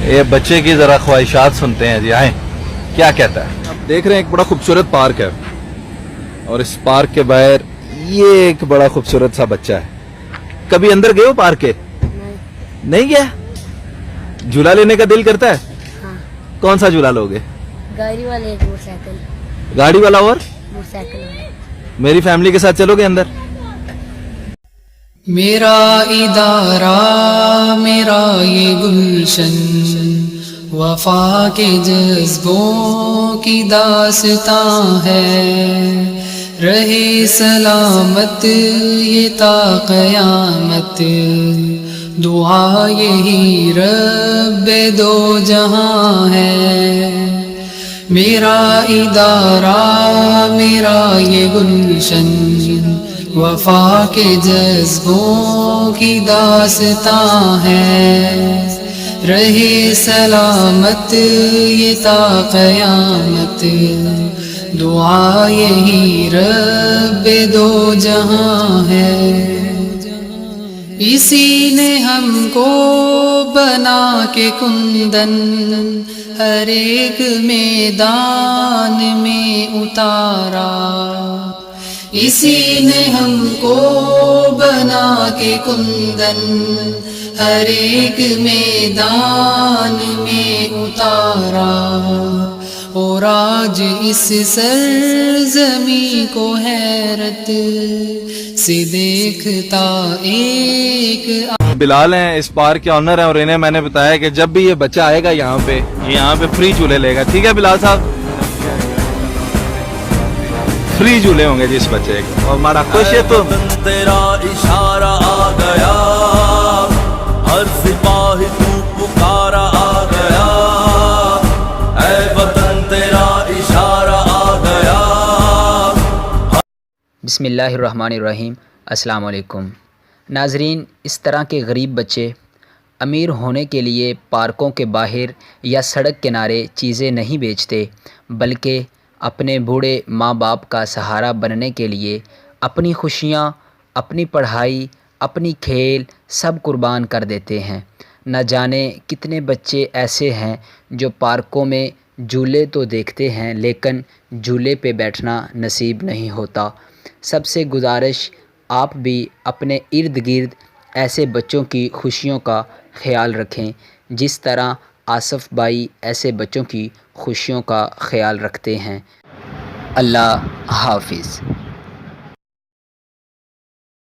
ये बच्चे की जरा ख्वाहिशात सुनते हैं जी, आए क्या कहता है। आप देख रहे हैं एक बड़ा खूबसूरत पार्क है और इस पार्क के बाहर ये एक बड़ा खूबसूरत सा बच्चा है। कभी अंदर गए हो पार्क के? नहीं गया? झूला लेने का दिल करता है? हाँ। कौन सा झूला लोगे? गाड़ी वाले मोटरसाइकिल। गाड़ी वाला और मोटरसाइकिल वाले। मेरी फैमिली के साथ चलोगे अंदर? मेरा इदारा मेरा ये गुलशन, वफा के जज्बों की दास्तां है। रहे सलामत ये ता क़यामत, दुआ यही रब्बे दो जहां है। मेरा इदारा मेरा ये गुलशन, वफा के जज्बों की दास्तां है। रहे सलामत ये ता क़यामत, दुआ यही रब्बे दो जहां है। इसी ने हमको बना के कुंदन, हर एक मैदान में उतारा। इसी ने हमको बना के कुंदन, हर एक मैदान में उतारा। और आज इस सरज़मी को हैरत से देखता एक। बिलाल हैं, इस पार्क के ऑनर हैं और इन्हें मैंने बताया कि जब भी ये बच्चा आएगा यहाँ पे फ्री झूले लेगा। ठीक है बिलाल साहब? फ्री झूले होंगे जी इस बच्चे के। और हमारा खुश है तो तेरा इशारा आ गया, हर सिपाही तू पुकारा आ गया। ऐ वतन तेरा इशारा आ गया। बिस्मिल्लाहिर्रहमानिर्रहीम। अस्सलाम वालेकुम नाजरीन, इस तरह के गरीब बच्चे अमीर होने के लिए पार्कों के बाहर या सड़क किनारे चीज़ें नहीं बेचते, बल्कि अपने बूढ़े माँ बाप का सहारा बनने के लिए अपनी खुशियाँ, अपनी पढ़ाई, अपनी खेल सब कुर्बान कर देते हैं। न जाने कितने बच्चे ऐसे हैं जो पार्कों में झूले तो देखते हैं लेकिन झूले पे बैठना नसीब नहीं होता। सबसे गुजारिश, आप भी अपने इर्द गिर्द ऐसे बच्चों की खुशियों का ख्याल रखें जिस तरह आसफ़ भाई ऐसे बच्चों की खुशियों का ख्याल रखते हैं। अल्लाह हाफ़िज़।